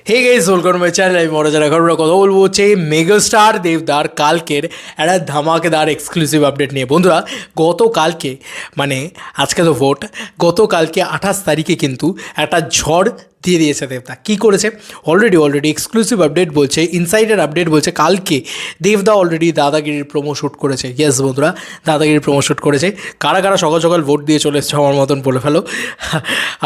Hey guys, welcome my channel. আমি মনোজ। এখন আমরা কথা বলবো হচ্ছে মেগাস্টার দেবদার কালকের একটা ধামাকেদার এক্সক্লুসিভ আপডেট নিয়ে। বন্ধুরা, গতকালকে মানে আজকে তো ভোট, গতকালকে 28 তারিখে কিন্তু একটা ঝড় দিয়ে দিয়েছে দেবদা। কী করেছে? অলরেডি এক্সক্লুসিভ আপডেট বলছে, ইনসাইডার আপডেট বলছে, কালকে দেবদা অলরেডি দাদাগিরির প্রোমো শ্যুট করেছে। ইয়েস বন্ধুরা, দাদাগিরির প্রোমো শ্যুট করেছে। কারা কারা সকাল সকাল ভোট দিয়ে চলে এসছে আমার মতন বলে ফেলো।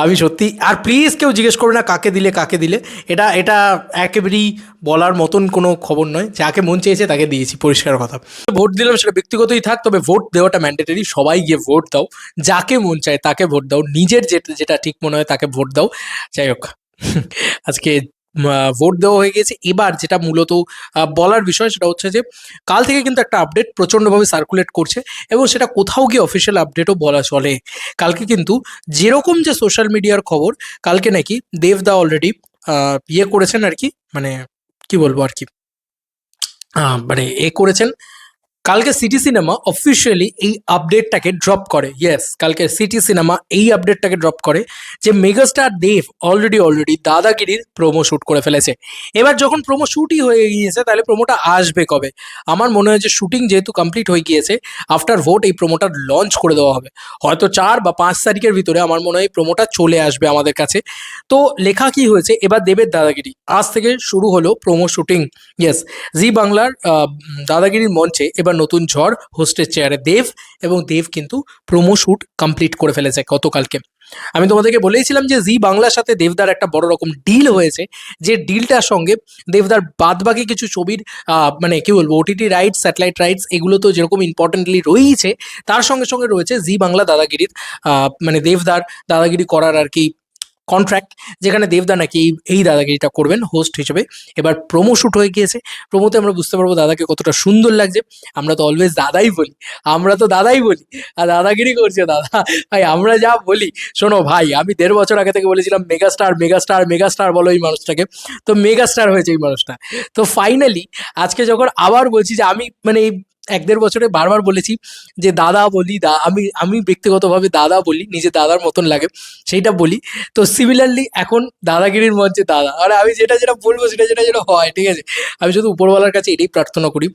আমি সত্যি, আর প্লিজ কেউ জিজ্ঞেস করবে না কাকে দিলে কাকে দিলে। এটা এটা একেবারেই বলার মতন কোনো খবর নয়। যাকে মন চেয়েছে তাকে দিয়েছি, পরিষ্কার কথা। ভোট দিলাম সেটা ব্যক্তিগতই থাক, তবে ভোট দেওয়াটা ম্যান্ডেটরি। সবাই গিয়ে ভোট দাও, যাকে মন চায় তাকে ভোট দাও, নিজের যেটা যেটা ঠিক মনে হয় তাকে ভোট দাও। যাই হোক, আজকে ভোট দেওয়া হয়ে গেছে। এবার যেটা মূলত বলার বিষয় সেটা হচ্ছে যে কাল থেকে কিন্তু একটা আপডেট প্রচণ্ডভাবে সার্কুলেট করছে, এবং সেটা কোথাও গিয়ে অফিসিয়াল আপডেটও বলা চলে। কালকে কিন্তু যেরকম যে সোশ্যাল মিডিয়ার খবর, কালকে নাকি দেবদা অলরেডি ইয়ে করেছেন আর কি, মানে কি বলবো আর কি, মানে করেছেন। কালকে সিটি সিনেমা অফিসিয়ালি এই আপডেটটাকে ড্রপ করে। ইয়েস, কালকে সিটি সিনেমা এই আপডেটটাকে ড্রপ করে যে মেগাস্টার দেব অলরেডি দাদাগিরির প্রোমো শ্যুট করে ফেলেছে। এবার যখন প্রোমো শ্যুটই হয়ে গিয়েছে, তাহলে প্রোমোটা আসবে কবে? আমার মনে হয় যে শুটিং যেহেতু কমপ্লিট হয়ে গিয়েছে, আফটার ভোট এই প্রোমোটা লঞ্চ করে দেওয়া হবে। হয়তো 4 বা 5 তারিখের ভিতরে আমার মনে হয় এই প্রোমোটা চলে আসবে আমাদের কাছে। তো লেখা কি হয়েছে, এবার দেবের দাদাগিরি আজ থেকে শুরু হলো প্রোমো শুটিং। ইয়েস, জি বাংলার দাদাগিরির মঞ্চে এবার নতুন ঝড়। হোস্টের চেয়ারে দেব, এবং দেব কিন্তু প্রোমো শ্যুট কমপ্লিট করে ফেলেছে গতকালকে। আমি তোমাদেরকে বলেইছিলাম যে জি বাংলার সাথে দেবদার একটা বড় রকম ডিল হয়েছে, যে ডিলটার সঙ্গে দেবদার বাদবাকি কিছু ছবির মানে কি বলবো, ওটিটি রাইটস, স্যাটেলাইট রাইটস, এগুলো তো যেরকম ইম্পর্টেন্টলি রয়েছে, তার সঙ্গে সঙ্গে রয়েছে জি বাংলা দাদাগিরির মানে দেবদার দাদাগিরি করার আর কি কন্ট্রাক্ট, যেখানে দেবদা নাকি এই দাদাগিরিটা করবেন হোস্ট হিসেবে। এবার প্রোমো শ্যুট হয়ে গিয়েছে। প্রোমোতে আমরা বুঝতে পারবো দাদাকে কতটা সুন্দর লাগছে। আমরা তো অলওয়েজ দাদাই বলি, আর দাদাগিরি করছে দাদা। ভাই আমরা যা বলি, শোনো ভাই, আমি 1.5 বছর আগে থেকে বলেছিলাম মেগাস্টার মেগাস্টার মেগাস্টার বলো এই মানুষটাকে। তো মেগাস্টার হয়েছে এই মানুষটা। তো ফাইনালি আজকে যখন আবার বলছি যে আমি মানে এই 1-1.5 বছরে বারবার বলেছি যে দাদা বলি, আমি আমি ব্যক্তিগতভাবে দাদা বলি, নিজে দাদার মতন লাগে সেইটা বলি। তো সিমিলারলি এখন দাদাগিরির মঞ্চে দাদা, আর আমি যেটা যেটা বলবো সেটা যেটা যেটা হয়, ঠিক আছে। আমি শুধু উপরওয়ালার কাছে এটাই প্রার্থনা করি,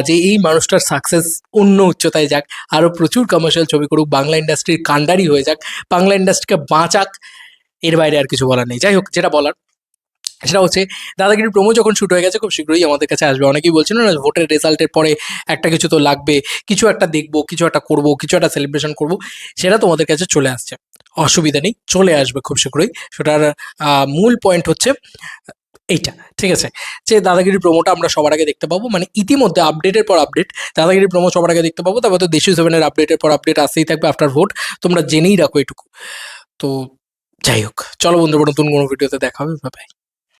যে এই মানুষটার সাকসেস অন্য উচ্চতায় যাক, আরও প্রচুর কমার্শিয়াল ছবি করুক, বাংলা ইন্ডাস্ট্রির কাণ্ডারি হয়ে যাক, বাংলা ইন্ডাস্ট্রিকে বাঁচাক। এর বাইরে আর কিছু বলার নেই। যাই হোক, যেটা বলার সেটা হচ্ছে দাদাগিরির প্রোমো যখন শুট হয়ে গেছে, খুব শীঘ্রই আমাদের কাছে আসবে। অনেকেই বলছিল না ভোটের রেজাল্টের পরে একটা কিছু তো লাগবে, কিছু একটা দেখবো, কিছু একটা করবো, কিছু একটা সেলিব্রেশন করবো, সেটা তোমাদের কাছে চলে আসছে। অসুবিধা নেই, চলে আসবে খুব শীঘ্রই। সেটার মূল পয়েন্ট হচ্ছে এইটা, ঠিক আছে, যে দাদাগিরির প্রোমোটা আমরা সবার আগে দেখতে পাবো। মানে ইতিমধ্যে আপডেটের পর আপডেট দাদাগিরির প্রোমো সবার আগে দেখতে পাবো। তারপর তো দেশি সেভেনের আপডেটের পর আপডেট আসতেই থাকবে আফটার ভোট। তোমরা জেনেই রাখো এটুকু। তো যাই হোক, চলো বন্ধুরা, নতুন কোনো ভিডিওতে দেখা হবে। বাই।